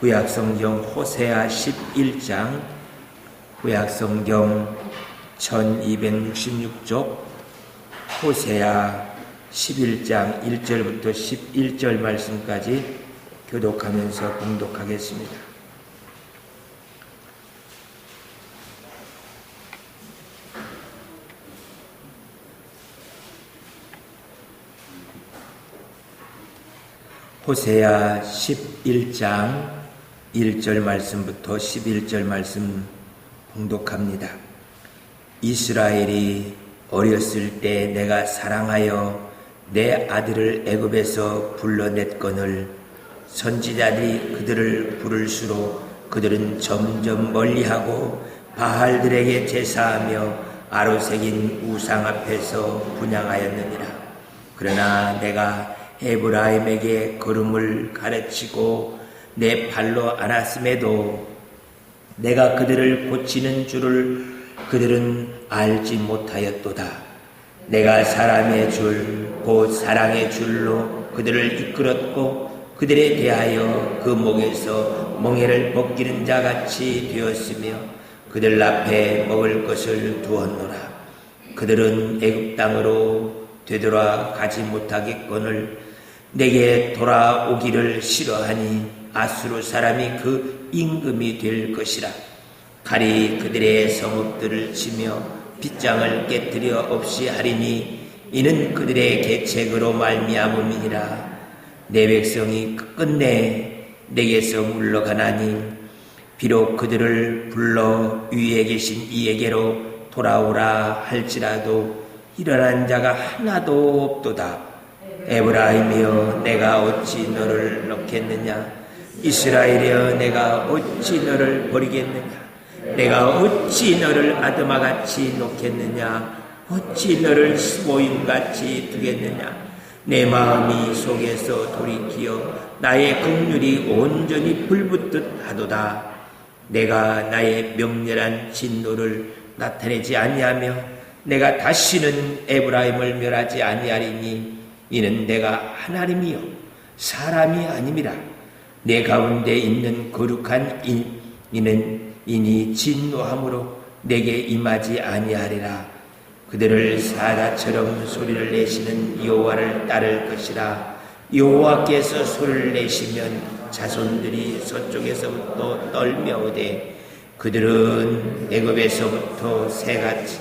구약성경 호세아 11장, 구약성경 1266쪽 호세아 11장 1절부터 11절 말씀까지 교독하면서 봉독하겠습니다. 호세아 11장 1절 말씀부터 11절 말씀 봉독합니다. 이스라엘이 어렸을 때 내가 사랑하여 내 아들을 애굽에서 불러냈거늘 선지자들이 그들을 부를수록 그들은 점점 멀리하고 바알들에게 제사하며 아로새긴 우상 앞에서 분향하였느니라. 그러나 내가 에브라임에게 걸음을 가르치고 내 발로 안았음에도 내가 그들을 고치는 줄을 그들은 알지 못하였도다. 내가 사람의 줄 곧 사랑의 줄로 그들을 이끌었고 그들에 대하여 그 목에서 멍에를 벗기는 자같이 되었으며 그들 앞에 먹을 것을 두었노라. 그들은 애굽 땅으로 되돌아 가지 못하겠거늘 내게 돌아오기를 싫어하니 아수르 사람이 그 임금이 될 것이라. 칼이 그들의 성읍들을 치며 빗장을 깨뜨려 없이 하리니 이는 그들의 계책으로 말미암음이니라. 내 백성이 끝내 내게서 물러가나니 비록 그들을 불러 위에 계신 이에게로 돌아오라 할지라도 일어난 자가 하나도 없도다. 에브라임이여 내가 어찌 너를 놓겠느냐. 이스라엘이여 내가 어찌 너를 버리겠느냐. 내가 어찌 너를 아드마같이 놓겠느냐. 어찌 너를 스보임같이 두겠느냐. 내 마음이 속에서 돌이키어 나의 긍휼이 온전히 불붙듯 하도다. 내가 나의 명렬한 진노를 나타내지 아니하며 내가 다시는 에브라임을 멸하지 아니하리니 이는 내가 하나님이요 사람이 아님이라. 내 가운데 있는 거룩한 이는 이니 진노함으로 내게 임하지 아니하리라. 그들을 사자처럼 소리를 내시는 여호와를 따를 것이라. 여호와께서 소리를 내시면 자손들이 서쪽에서부터 떨며오되 그들은 애굽에서부터 새같이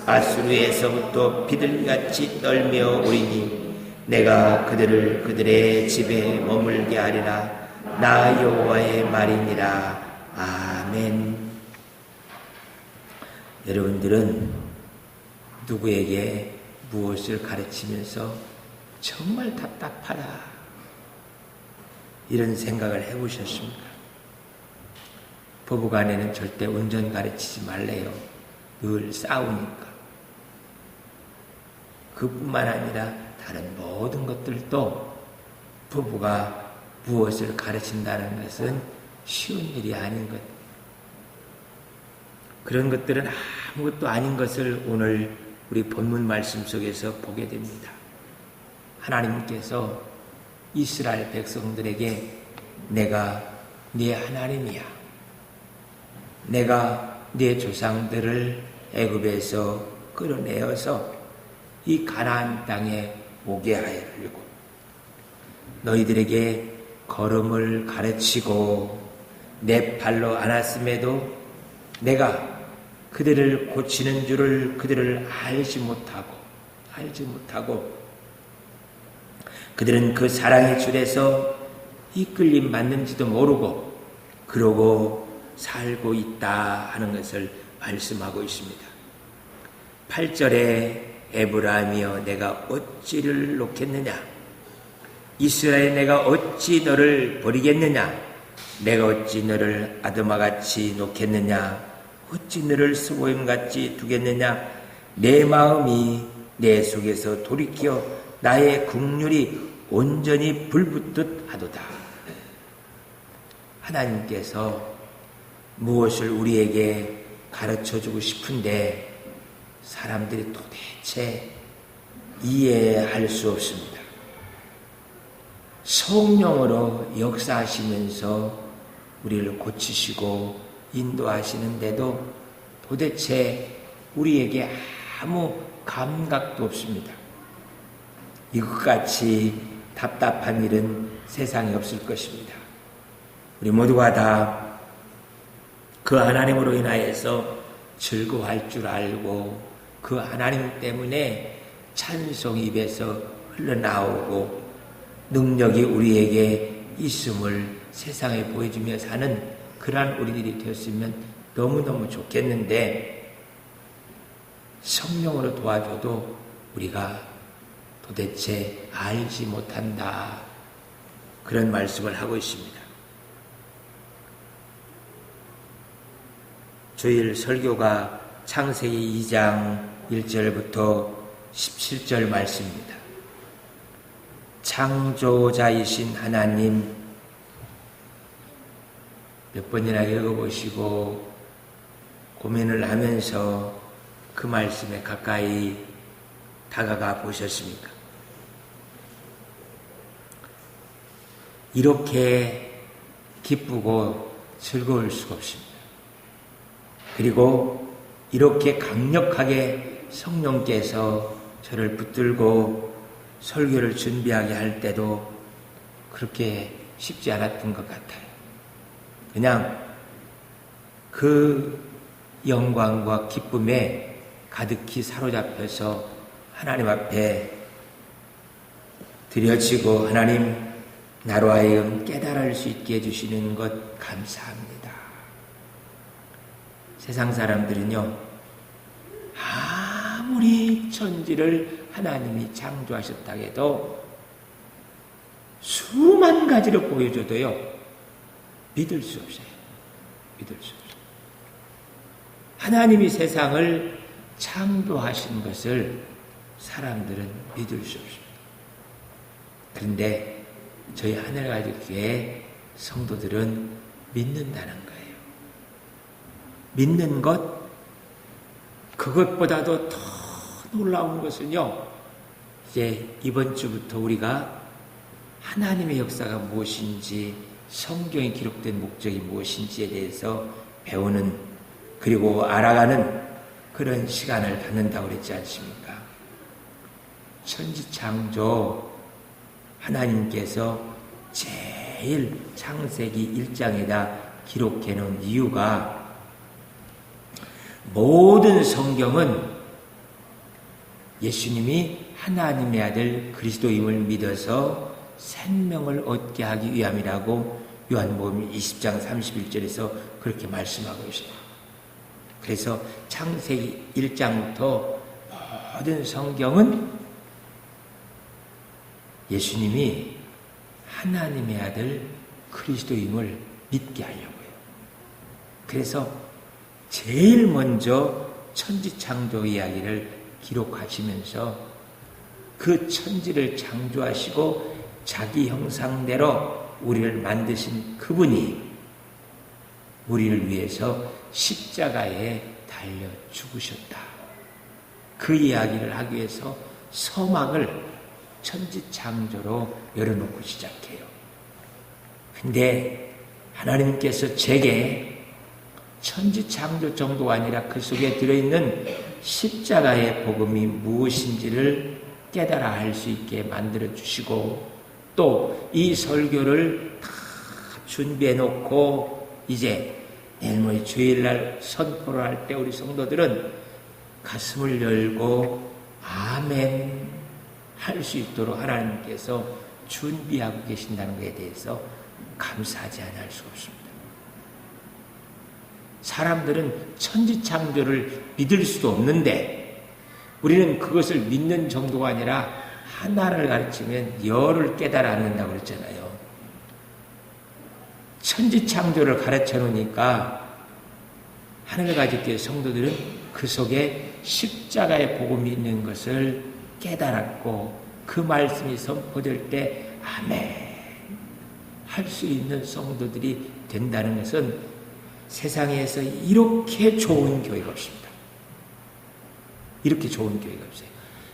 아수르에서부터 비둘기같이 떨며오리니 내가 그들을 그들의 집에 머물게 하리라. 나 여호와의 말이니라. 아멘. 여러분들은 누구에게 무엇을 가르치면서 정말 답답하다 이런 생각을 해보셨습니까? 부부간에는 절대 운전 가르치지 말래요. 늘 싸우니까. 그뿐만 아니라 다른 모든 것들도 부부가 무엇을 가르친다는 것은 쉬운 일이 아닌 것. 그런 것들은 아무것도 아닌 것을 오늘 우리 본문 말씀 속에서 보게 됩니다. 하나님께서 이스라엘 백성들에게 내가 네 하나님이야. 내가 네 조상들을 애굽에서 끌어내어서 이 가나안 땅에 오게 하려고 너희들에게 걸음을 가르치고 내 발로 안았음에도 내가 그들을 고치는 줄을 그들을 알지 못하고 그들은 그 사랑의 줄에서 이끌림 받는지도 모르고 그러고 살고 있다 하는 것을 말씀하고 있습니다. 8절에 에브라임이여 내가 어찌를 놓겠느냐. 이스라엘 내가 어찌 너를 버리겠느냐. 내가 어찌 너를 아드마같이 놓겠느냐. 어찌 너를 스보임같이 두겠느냐. 내 마음이 내 속에서 돌이켜 나의 긍휼이 온전히 불붙듯 하도다. 하나님께서 무엇을 우리에게 가르쳐주고 싶은데 사람들이 도대체 이해할 수 없습니다. 성령으로 역사하시면서 우리를 고치시고 인도하시는데도 도대체 우리에게 아무 감각도 없습니다. 이것같이 답답한 일은 세상에 없을 것입니다. 우리 모두가 다 그 하나님으로 인하여서 즐거워할 줄 알고 그 하나님 때문에 찬송이 입에서 흘러나오고 능력이 우리에게 있음을 세상에 보여주며 사는 그러한 우리들이 되었으면 너무너무 좋겠는데 성령으로 도와줘도 우리가 도대체 알지 못한다. 그런 말씀을 하고 있습니다. 주일 설교가 창세기 2장 1절부터 17절 말씀입니다. 창조자이신 하나님 몇 번이나 읽어보시고 고민을 하면서 그 말씀에 가까이 다가가 보셨습니까? 이렇게 기쁘고 즐거울 수가 없습니다. 그리고 이렇게 강력하게 성령께서 저를 붙들고 설교를 준비하게 할 때도 그렇게 쉽지 않았던 것 같아요. 그냥 그 영광과 기쁨에 가득히 사로잡혀서 하나님 앞에 드려지고 하나님 나로 하여금 깨달을 수 있게 해주시는 것 감사합니다. 세상 사람들은요, 아무리 천지를 하나님이 창조하셨다 해도 수만 가지로 보여줘도요, 믿을 수 없어요. 믿을 수 없어요. 하나님이 세상을 창조하신 것을 사람들은 믿을 수 없습니다. 그런데 저희 하늘가족교회 성도들은 믿는다는 거예요. 믿는 것, 그것보다도 더 놀라운 것은요, 이제 이번 주부터 우리가 하나님의 역사가 무엇인지, 성경에 기록된 목적이 무엇인지에 대해서 배우는, 그리고 알아가는 그런 시간을 갖는다고 그랬지 않습니까? 천지창조 하나님께서 제일 창세기 1장에다 기록해 놓은 이유가 모든 성경은 예수님이 하나님의 아들 그리스도임을 믿어서 생명을 얻게 하기 위함이라고 요한복음 20장 31절에서 그렇게 말씀하고 있어요. 그래서 창세기 1장부터 모든 성경은 예수님이 하나님의 아들 그리스도임을 믿게 하려고요. 그래서 제일 먼저 천지창조 이야기를 기록하시면서 그 천지를 창조하시고 자기 형상대로 우리를 만드신 그분이 우리를 위해서 십자가에 달려 죽으셨다. 그 이야기를 하기 위해서 서막을 천지창조로 열어놓고 시작해요. 근데 하나님께서 제게 천지창조 정도가 아니라 그 속에 들어있는 십자가의 복음이 무엇인지를 깨달아 할 수 있게 만들어주시고 또 이 설교를 다 준비해 놓고 이제 내일 모레 주일날 선포를 할 때 우리 성도들은 가슴을 열고 아멘 할 수 있도록 하나님께서 준비하고 계신다는 것에 대해서 감사하지 않을 수가 없습니다. 사람들은 천지창조를 믿을 수도 없는데 우리는 그것을 믿는 정도가 아니라 하나를 가르치면 열을 깨달아 앉는다고 그랬잖아요. 천지창조를 가르쳐 놓으니까 하늘가족교회 성도들은 그 속에 십자가의 복음이 있는 것을 깨달았고 그 말씀이 선포될 때 아멘 할 수 있는 성도들이 된다는 것은 세상에서 이렇게 좋은 교회가 없습니다. 이렇게 좋은 교회가 없어요.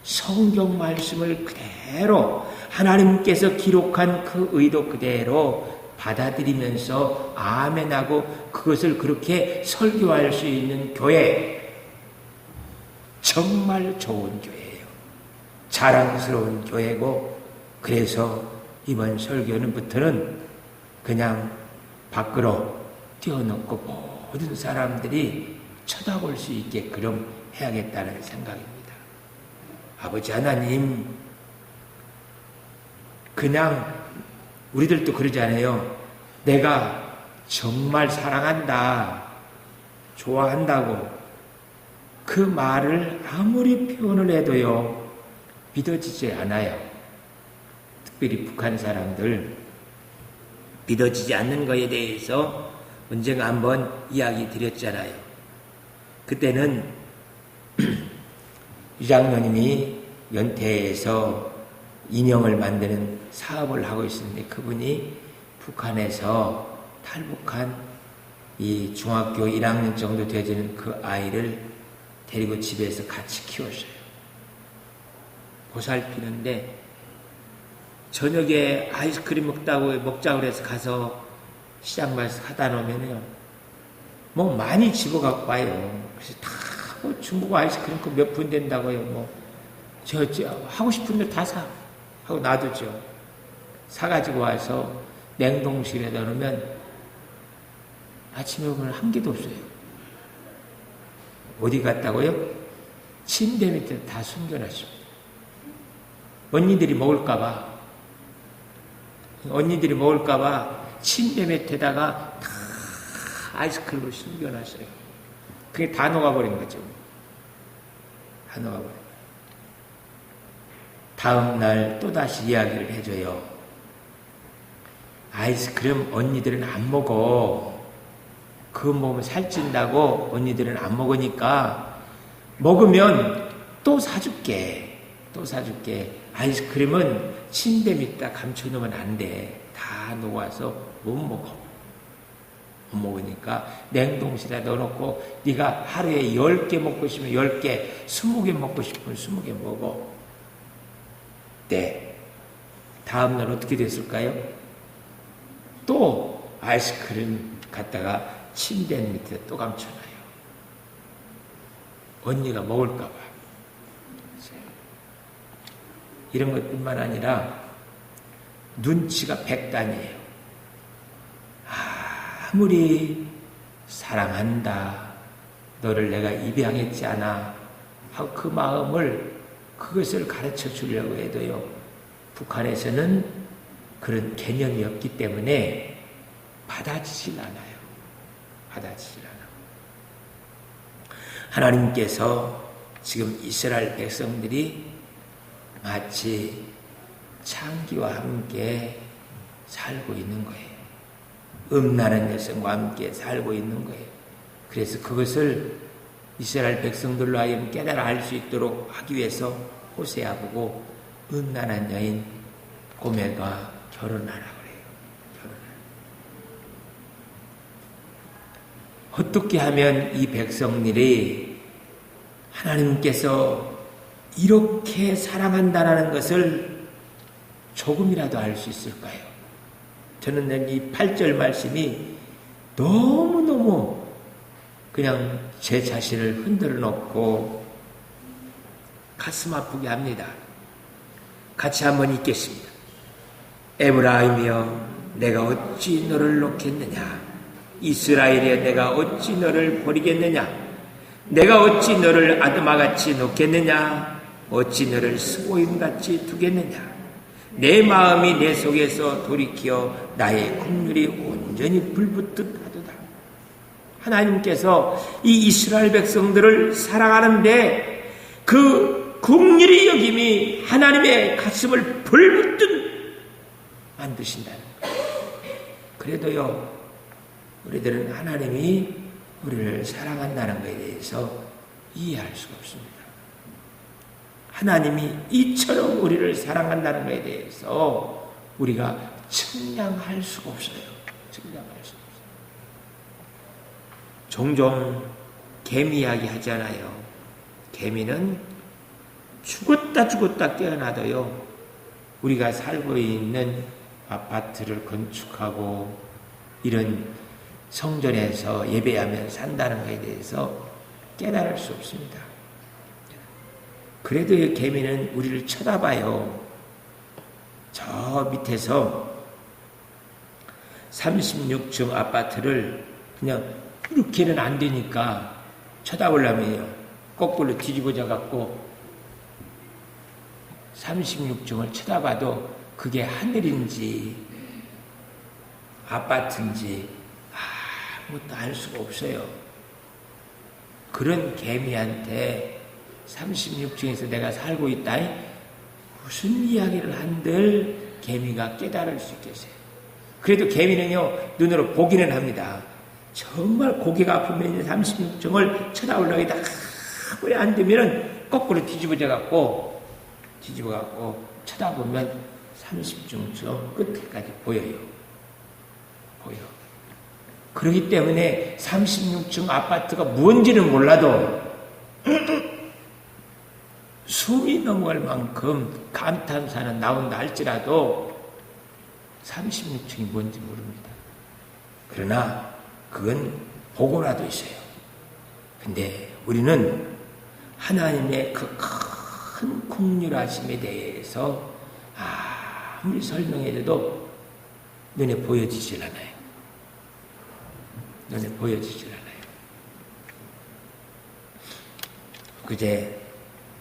성경 말씀을 그대로 하나님께서 기록한 그 의도 그대로 받아들이면서 아멘하고 그것을 그렇게 설교할 수 있는 교회, 정말 좋은 교회예요. 자랑스러운 교회고, 그래서 이번 설교는부터는 그냥 밖으로 띄워놓고 모든 사람들이 쳐다볼 수 있게 그럼 해야겠다는 생각입니다. 아버지 하나님, 그냥 우리들도 그러잖아요. 내가 정말 사랑한다, 좋아한다고 그 말을 아무리 표현을 해도요, 믿어지지 않아요. 특별히 북한 사람들, 믿어지지 않는 것에 대해서 언젠가 한번 이야기 드렸잖아요. 그때는 유장로님이 연태에서 인형을 만드는 사업을 하고 있었는데, 그분이 북한에서 탈북한 이 중학교 1학년 정도 되어지는 그 아이를 데리고 집에서 같이 키웠어요. 보살피는데, 저녁에 아이스크림 먹자고 해서 가서 시장 마에서 사다 놓으면요, 뭐 많이 집어갖고 와요. 그래서 다 뭐 중국 아이스크림 그 몇 푼 된다고요. 뭐 저 하고 싶은 데 다 사 하고 놔두죠. 사가지고 와서 냉동실에다 놓으면 아침에 오면 한 개도 없어요. 어디 갔다고요? 침대 밑에 다 숨겨놨습니다. 언니들이 먹을까봐 침대 밑에다가 다 아이스크림을 숨겨놨어요. 그게 다 녹아버린 거죠. 다 녹아버린 거예요. 다음 날 또다시 이야기를 해줘요. 아이스크림 언니들은 안 먹어. 그거 먹으면 살찐다고 언니들은 안 먹으니까 먹으면 또 사줄게. 아이스크림은 침대 밑에다 감춰놓으면 안 돼. 다 녹아서 못 먹어. 못 먹으니까 냉동실에 넣어놓고 네가 하루에 10개 먹고 싶으면 10개, 20개 먹고 싶으면 20개 먹어. 네. 다음날 어떻게 됐을까요? 또 아이스크림 갖다가 침대 밑에 또 감춰놔요. 언니가 먹을까봐. 이런 것뿐만 아니라 눈치가 백단이에요. 아무리 사랑한다, 너를 내가 입양했지 않아 하고 그 마음을, 그것을 가르쳐 주려고 해도요, 북한에서는 그런 개념이 없기 때문에 받아치질 않아요. 하나님께서 지금 이스라엘 백성들이 마치 창기와 함께 살고 있는 거예요. 음란한 여성과 함께 살고 있는 거예요. 그래서 그것을 이스라엘 백성들로 하여금 깨달아 알 수 있도록 하기 위해서 호세아 보고 음란한 여인 고멜과 결혼하라 그래요. 어떻게 하면 이 백성들이 하나님께서 이렇게 사랑한다는 것을 조금이라도 알 수 있을까요? 저는 이 8절 말씀이 너무너무 그냥 제 자신을 흔들어 놓고 가슴 아프게 합니다. 같이 한번 읽겠습니다. 에브라임이여, 내가 어찌 너를 놓겠느냐? 이스라엘이여, 내가 어찌 너를 버리겠느냐? 내가 어찌 너를 아드마같이 놓겠느냐? 어찌 너를 스고임같이 두겠느냐? 내 마음이 내 속에서 돌이켜 나의 긍휼이 온전히 불붙듯 하도다. 하나님께서 이 이스라엘 백성들을 사랑하는데 그 긍휼의 여김이 하나님의 가슴을 불붙듯 만드신다는 거예요. 그래도요, 우리들은 하나님이 우리를 사랑한다는 것에 대해서 이해할 수가 없습니다. 하나님이 이처럼 우리를 사랑한다는 것에 대해서 우리가 측량할 수가 없어요. 종종 개미 이야기 하잖아요. 개미는 죽었다 깨어나도요, 우리가 살고 있는 아파트를 건축하고 이런 성전에서 예배하며 산다는 것에 대해서 깨달을 수 없습니다. 그래도 이 개미는 우리를 쳐다봐요. 저 밑에서 36층 아파트를 그냥 이렇게는 안 되니까 쳐다보려면요. 거꾸로 뒤집어져 갖고 36층을 쳐다봐도 그게 하늘인지 아파트인지 아무것도 알 수가 없어요. 그런 개미한테 36층에서 내가 살고 있다. 무슨 이야기를 한들 개미가 깨달을 수 있겠어요. 그래도 개미는요, 눈으로 보기는 합니다. 정말 고개가 아프면 36층을 쳐다보려고 아무리 안 되면은 거꾸로 뒤집어져 갖고 쳐다보면 30층 저 끝에까지 보여요. 그렇기 때문에 36층 아파트가 뭔지는 몰라도 숨이 넘어갈 만큼 감탄사는 나온다 할지라도 36층이 뭔지 모릅니다. 그러나 그건 보고라도 있어요. 근데 우리는 하나님의 그 큰 긍휼하심에 대해서 아무리 설명해도 눈에 보여지질 않아요. 그제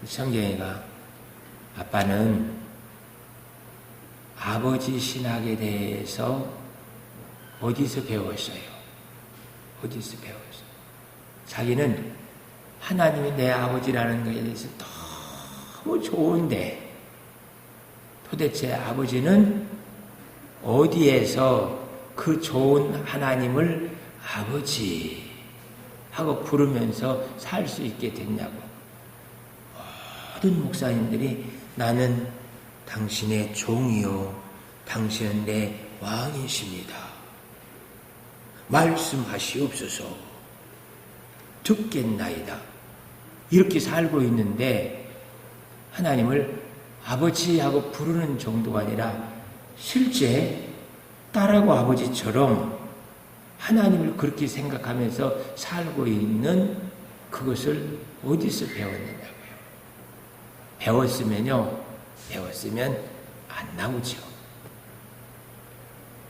성경이가 아빠는 아버지 신학에 대해서 어디서 배웠어요? 자기는 하나님이 내 아버지라는 것에 대해서 너무 좋은데 도대체 아버지는 어디에서 그 좋은 하나님을 아버지 하고 부르면서 살 수 있게 됐냐고. 모든 목사님들이 나는 당신의 종이요 당신은 내 왕이십니다. 말씀하시옵소서. 듣겠나이다. 이렇게 살고 있는데 하나님을 아버지하고 부르는 정도가 아니라 실제 딸하고 아버지처럼 하나님을 그렇게 생각하면서 살고 있는 그것을 어디서 배웠느냐고요. 배웠으면 안 나오죠.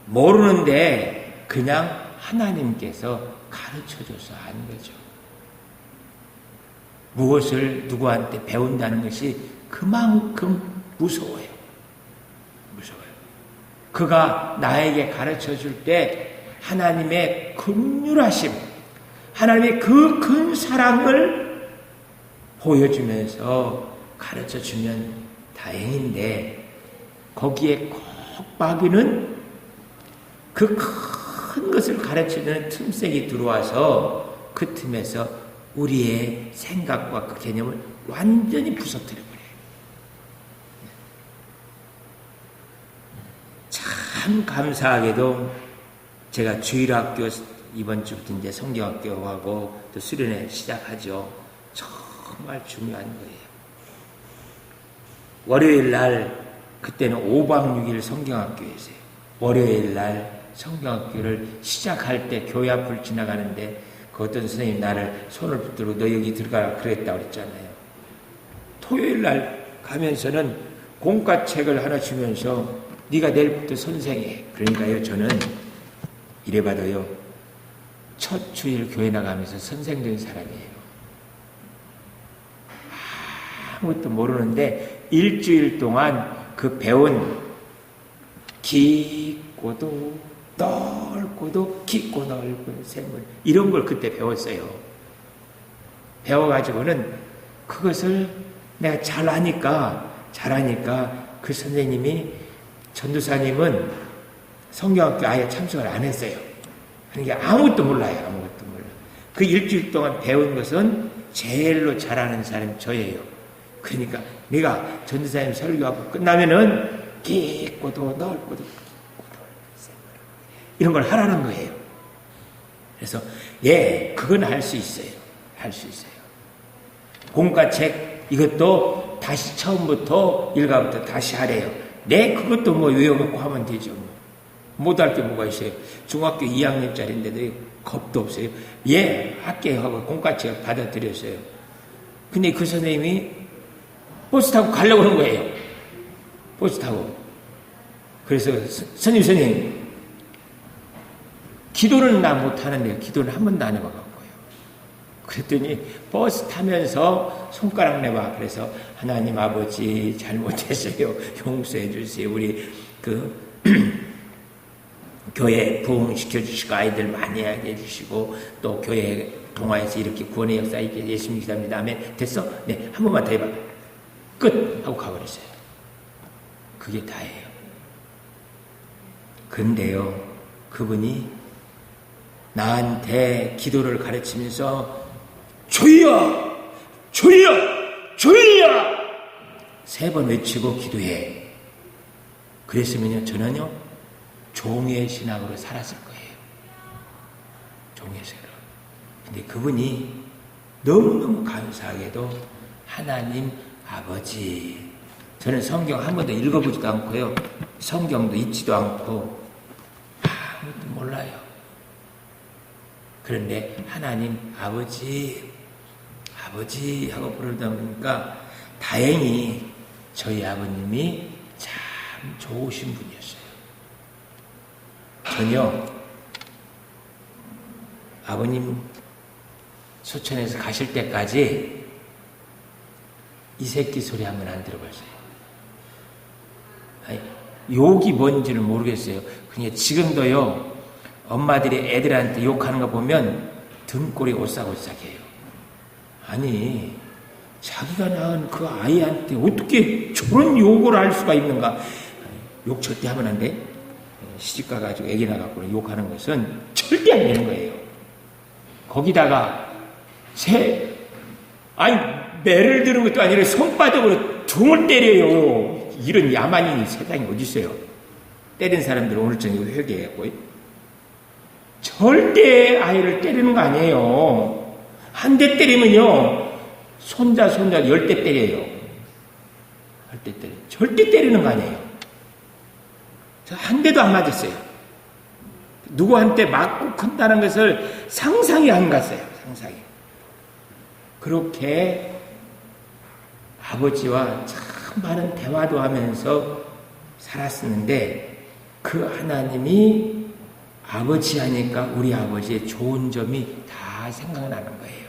모르는데 그냥 하나님께서 가르쳐줘서 아는 거죠. 무엇을 누구한테 배운다는 것이 그만큼 무서워요. 그가 나에게 가르쳐줄 때 하나님의 긍휼하심, 하나님의 그 큰 사랑을 보여주면서 가르쳐주면 다행인데 거기에 꼭 빠기는 그 큰 것을 가르치는 틈새이 들어와서 그 틈에서 우리의 생각과 그 개념을 완전히 부서뜨려버려요. 참 감사하게도 제가 주일학교 이번 주부터 이제 성경학교하고 또 수련회 시작하죠. 정말 중요한 거예요. 월요일 날 그때는 5박 6일 성경학교였어요. 월요일 날 성경학교를 시작할 때 교회 앞을 지나가는데 그 어떤 선생님 나를 손을 붙들고 너 여기 들어가라 그랬다고 그랬잖아요. 토요일 날 가면서는 공과책을 하나 주면서 네가 내일부터 선생해. 그러니까요 저는 이래봐도요 첫 주일 교회 나가면서 선생 된 사람이에요. 아무것도 모르는데 일주일 동안 그 배운 깊고도 넓고도 깊고 넓은 샘물 이런 걸 그때 배웠어요. 배워가지고는 그것을 내가 잘하니까 그 선생님이 전도사님은 성경학교 아예 참석을 안 했어요. 그러니까 아무것도 몰라요. 그 일주일 동안 배운 것은 제일로 잘하는 사람이 저예요. 그러니까 네가 전도사님 설교하고 끝나면은 깊고도 넓고도 이런 걸 하라는 거예요. 그래서 그건 할 수 있어요. 공과책 이것도 다시 처음부터 일과부터 다시 하래요. 네, 그것도 뭐 외워갖고 하면 되죠. 못할 게 뭐가 있어요. 중학교 2학년짜리인데도 겁도 없어요. 예, 할게요 하고 공과치 받아들였어요. 근데 그 선생님이 버스 타고 가려고 하는 거예요. 버스 타고. 그래서 선생님 기도는 나 못하는데요. 기도는 한 번도 안 해봐갖고요. 그랬더니 버스 타면서 손가락 내봐. 그래서 하나님 아버지 잘못했어요. 용서해 주세요. 우리 교회 부흥시켜 주시고 아이들 많이 하게 해주시고 또 교회 동화에서 이렇게 구원의 역사 있게 예수님 기도합니다. 아멘. 됐어? 네, 한 번만 더 해봐. 끝! 하고 가버렸어요. 그게 다예요. 근데요, 그분이 나한테 기도를 가르치면서 주여! 주여! 주여! 3번 외치고 기도해. 그랬으면요, 저는요, 종의 신학으로 살았을 거예요. 종의 신학으로. 근데 그분이 너무너무 감사하게도 하나님 아버지. 저는 성경 한 번도 읽어보지도 않고요. 성경도 읽지도 않고 아무것도 몰라요. 그런데 하나님 아버지, 아버지 하고 부르다 보니까 다행히 저희 아버님이 참 좋으신 분이었어요. 전혀 아버님 소천에서 가실 때까지 이 새끼 소리 한번 안 들어봤어요. 아니, 욕이 뭔지는 모르겠어요. 그냥 지금도요, 엄마들이 애들한테 욕하는 거 보면 등골이 오싹오싹해요. 아니, 자기가 낳은 그 아이한테 어떻게 저런 욕을 할 수가 있는가? 욕 절대 하면 안 돼. 시집 가가지고 애기 낳아갖고 욕하는 것은 절대 안 되는 거예요. 거기다가 매를 드는 것도 아니라 손바닥으로 등을 때려요. 이런 야만인이 세상에 어디 있어요? 때린 사람들 오늘 저녁에 회개했고 절대 아이를 때리는 거 아니에요. 한 대 때리면요 손자 10대 때려요. 10대 때려. 절대 때리는 거 아니에요. 저 한 대도 안 맞았어요. 누구한테 맞고 큰다는 것을 상상이 안 갔어요. 상상이. 그렇게 아버지와 참 많은 대화도 하면서 살았었는데 그 하나님이 아버지 하니까 우리 아버지의 좋은 점이 다 생각나는 거예요.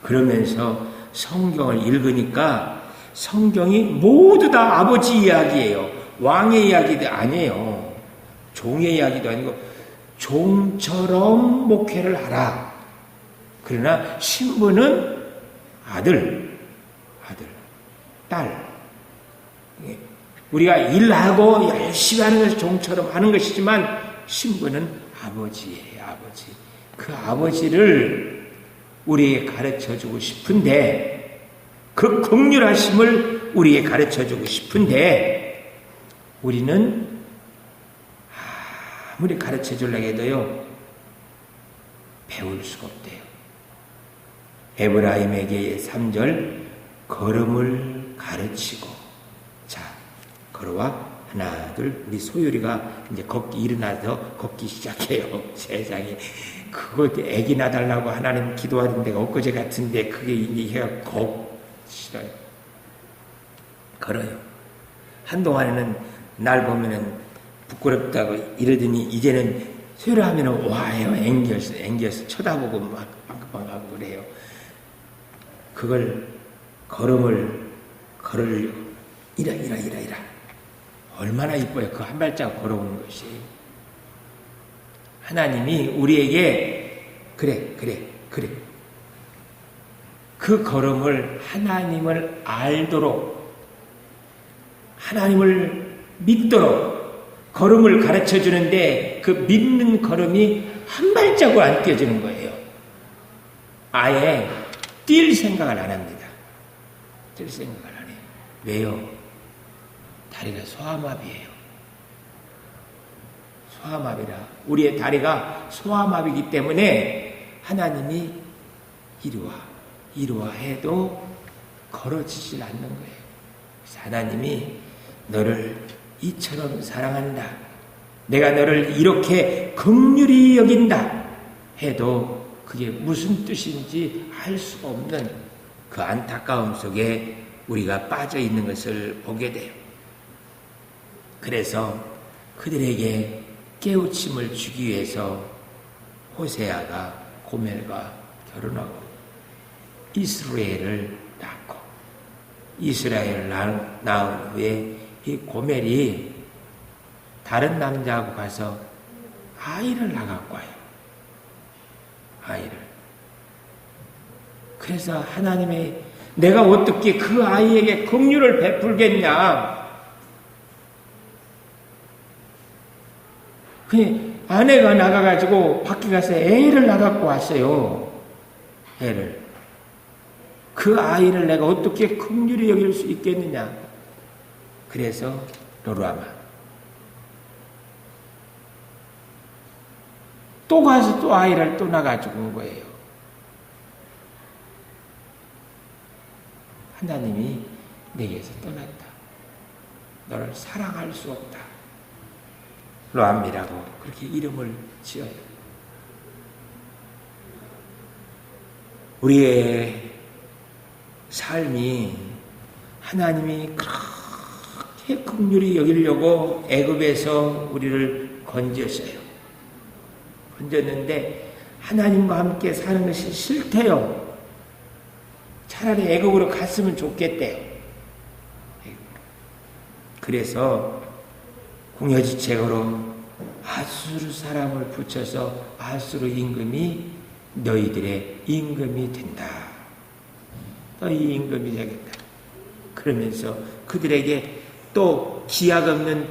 그러면서 성경을 읽으니까 성경이 모두 다 아버지 이야기예요. 왕의 이야기도 아니에요. 종의 이야기도 아니고 종처럼 목회를 하라. 그러나 신부는 아들, 딸. 우리가 일하고 열심히 하는 것을 종처럼 하는 것이지만 신부는 아버지예요. 아버지. 그 아버지를 우리에게 가르쳐주고 싶은데 그 긍휼하심을 우리에게 가르쳐주고 싶은데 우리는 아무리 가르쳐주려고 해도요 배울 수가 없대요. 에브라임에게 3절 걸음을 가르치고 자 걸어와 하나 둘 우리 소율이가 이제 일어나서 걷기 시작해요. 세상에 그거 애기 낳아달라고 하나님 기도하는 데가 엊그제 같은데 그게 이제 해가 싫어요. 걸어요. 한동안에는 날 보면은 부끄럽다고 이러더니 이제는 소율아 하면은 와요. 앵겨서 쳐다보고 막 빵긋빵긋하고 그래요. 그걸 걸음을 걸으려고 이라 얼마나 이뻐요. 그 한 발자국 걸어오는 것이. 하나님이 우리에게 그래 그 걸음을 하나님을 알도록 하나님을 믿도록 걸음을 가르쳐 주는데 그 믿는 걸음이 한 발자국 안 뛰어지는 거예요. 아예 뛸 생각을 안 합니다. 뛸 생각을 안 해요. 왜요? 다리가 소아마비예요. 소아마비라. 우리의 다리가 소아마비이기 때문에 하나님이 이리와 해도 걸어지질 않는 거예요. 하나님이 너를 이처럼 사랑한다, 내가 너를 이렇게 긍휼히 여긴다 해도 그게 무슨 뜻인지 알 수 없는 그 안타까움 속에 우리가 빠져 있는 것을 보게 돼요. 그래서 그들에게 깨우침을 주기 위해서 호세아가 고멜과 결혼하고 이스라엘을 낳고, 이스라엘을 낳은 후에 이 고멜이 다른 남자하고 가서 아이를 낳아갖고 와요. 아이를. 그래서 하나님이 내가 어떻게 그 아이에게 긍휼을 베풀겠냐. 그 아내가 나가가지고 밖에 가서 애를 낳아갖고 왔어요. 애를. 그 아이를 내가 어떻게 긍휼히 여길 수 있겠느냐. 그래서 로루아마. 또 가서 또 아이를 또 낳아가지고 온 거예요. 하나님이 내게서 떠났다. 너를 사랑할 수 없다. 로암이라고 그렇게 이름을 지어요. 우리의 삶이 하나님이 그렇게 긍휼히 여기려고 애굽에서 우리를 건졌어요. 건졌는데 하나님과 함께 사는 것이 싫대요. 차라리 애굽으로 갔으면 좋겠대요. 그래서 궁여지책으로 아수르 사람을 붙여서 아수르 임금이 너희들의 임금이 된다. 너희 임금이 되겠다. 그러면서 그들에게 또 기약 없는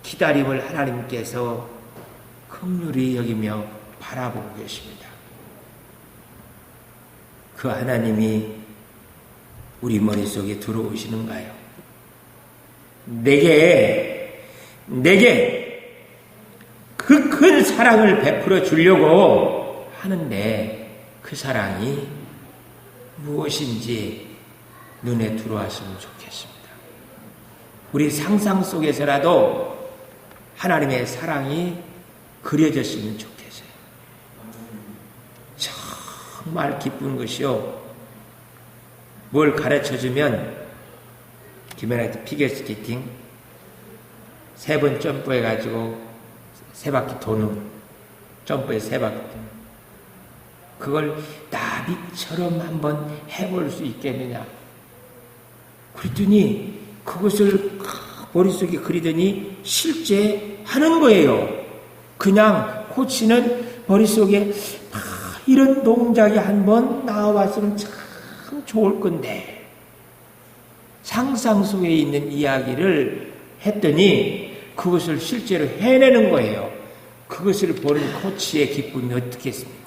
기다림을 하나님께서 긍휼히 여기며 바라보고 계십니다. 그 하나님이 우리 머릿속에 들어오시는가요? 내게 그 큰 사랑을 베풀어 주려고 하는데 그 사랑이 무엇인지 눈에 들어왔으면 좋겠습니다. 우리 상상 속에서라도 하나님의 사랑이 그려졌으면 좋겠어요. 정말 기쁜 것이요. 뭘 가르쳐주면 김연아한테 피겨스케이팅 3번 점프해가지고 3바퀴 도는 점프에 3바퀴 그걸 나비처럼 한번 해볼 수 있겠느냐. 그랬더니 그것을 머릿속에 그리더니 실제 하는 거예요. 그냥 코치는 머릿속에 이런 동작이 한번 나와봤으면 참 좋을 건데 상상 속에 있는 이야기를 했더니 그것을 실제로 해내는 거예요. 그것을 보는 코치의 기쁨이 어떻겠습니까?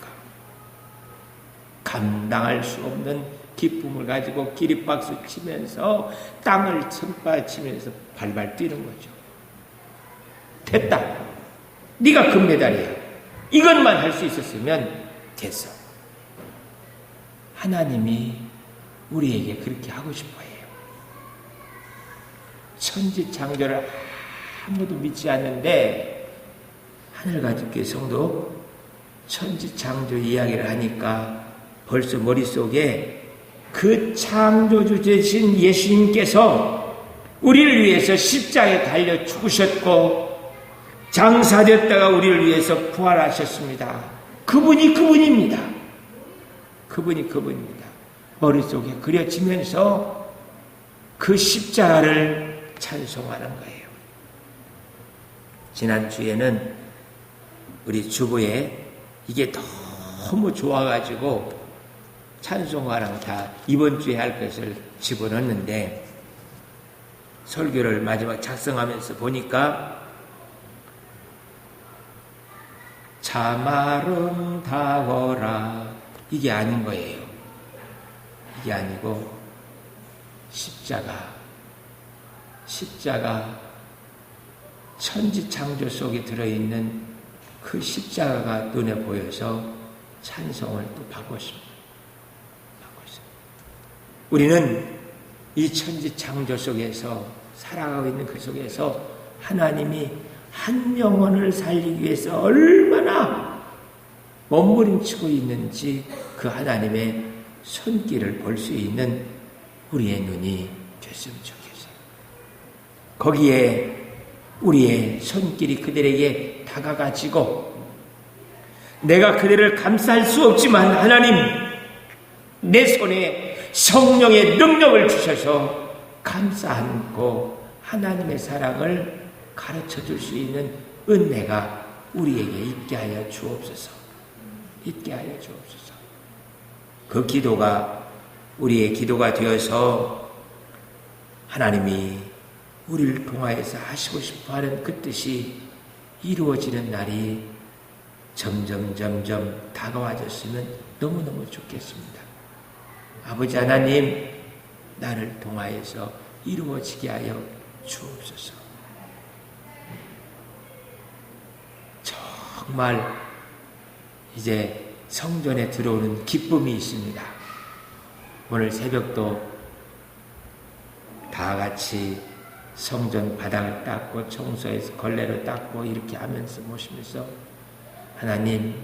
감당할 수 없는 기쁨을 가지고 기립박수 치면서 땅을 손바치면서 발발 뛰는 거죠. 됐다. 네가 금메달이야. 이것만 할 수 있었으면 됐어. 하나님이 우리에게 그렇게 하고 싶어 해요. 천지창조를 아무도 믿지 않는데 하늘가족교회 성도 천지창조 이야기를 하니까 벌써 머릿속에 그 창조주 되신 예수님께서 우리를 위해서 십자가에 달려 죽으셨고 장사되었다가 우리를 위해서 부활하셨습니다. 그분이 그분입니다. 그분이 그분입니다. 머릿속에 그려지면서 그 십자가를 찬송하는 거예요. 지난주에는 우리 주보에 이게 너무 좋아가지고 찬송가랑 다 이번 주에 할 것을 집어넣었는데 설교를 마지막 작성하면서 보니까 참 아름다워라 이게 아닌 거예요. 이게 아니고 십자가 천지창조 속에 들어있는 그 십자가가 눈에 보여서 찬송을 또 바꿨습니다. 우리는 이 천지 창조 속에서 살아가고 있는 그 속에서 하나님이 한 영혼을 살리기 위해서 얼마나 몸부림치고 있는지 그 하나님의 손길을 볼 수 있는 우리의 눈이 됐으면 좋겠어요. 거기에 우리의 손길이 그들에게 다가가지고 내가 그들을 감쌀 수 없지만 하나님 내 손에 성령의 능력을 주셔서 감싸 안고 하나님의 사랑을 가르쳐 줄 수 있는 은혜가 우리에게 있게 하여 주옵소서. 있게 하여 주옵소서. 그 기도가 우리의 기도가 되어서 하나님이 우리를 통하여서 하시고 싶어하는 그 뜻이 이루어지는 날이 점점 다가와졌으면 너무너무 좋겠습니다. 아버지 하나님, 나를 통하여서 이루어지게 하여 주옵소서. 정말 이제 성전에 들어오는 기쁨이 있습니다. 오늘 새벽도 다 같이 성전 바닥을 닦고 청소해서 걸레로 닦고 이렇게 하면서 모시면서 하나님,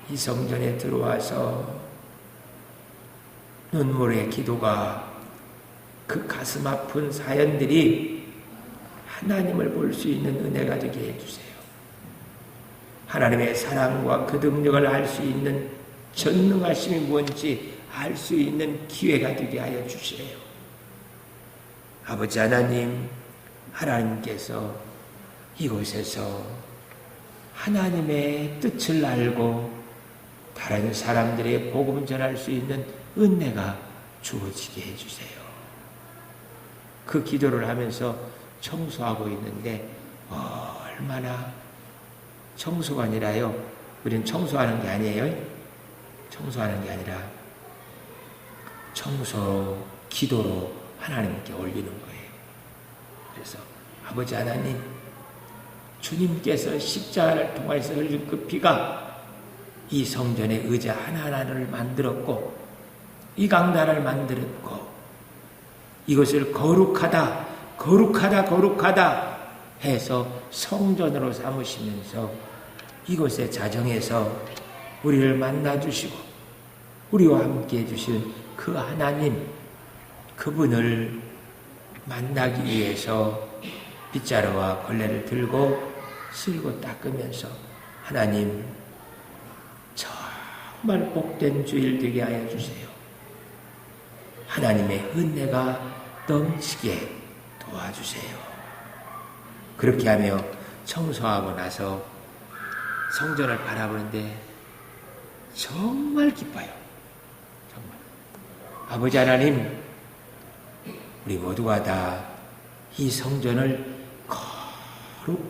이 성전에 들어와서 눈물의 기도가 그 가슴 아픈 사연들이 하나님을 볼 수 있는 은혜가 되게 해주세요. 하나님의 사랑과 그 능력을 알 수 있는 전능하심이 뭔지 알 수 있는 기회가 되게 하여 주시래요. 아버지 하나님, 하나님께서 이곳에서 하나님의 뜻을 알고 다른 사람들의 복음 전할 수 있는 은혜가 주어지게 해주세요. 그 기도를 하면서 청소하고 있는데 얼마나 청소가 아니라요. 우리는 청소하는 게 아니에요. 청소하는 게 아니라 청소, 기도로 하나님께 올리는 거예요. 그래서 아버지 하나님, 주님께서 십자가를 통해서 흘린 그 피가 이 성전의 의자 하나하나를 만들었고 이 강단을 만들었고 이것을 거룩하다 해서 성전으로 삼으시면서 이곳의 자정에서 우리를 만나주시고 우리와 함께 해주신 그 하나님, 그분을 만나기 위해서 빗자루와 걸레를 들고 쓸고 닦으면서 하나님, 정말 복된 주일 되게 하여 주세요. 하나님의 은혜가 넘치게 도와주세요. 그렇게 하며 청소하고 나서 성전을 바라보는데 정말 기뻐요. 정말. 아버지 하나님, 우리 모두가 다 이 성전을 거룩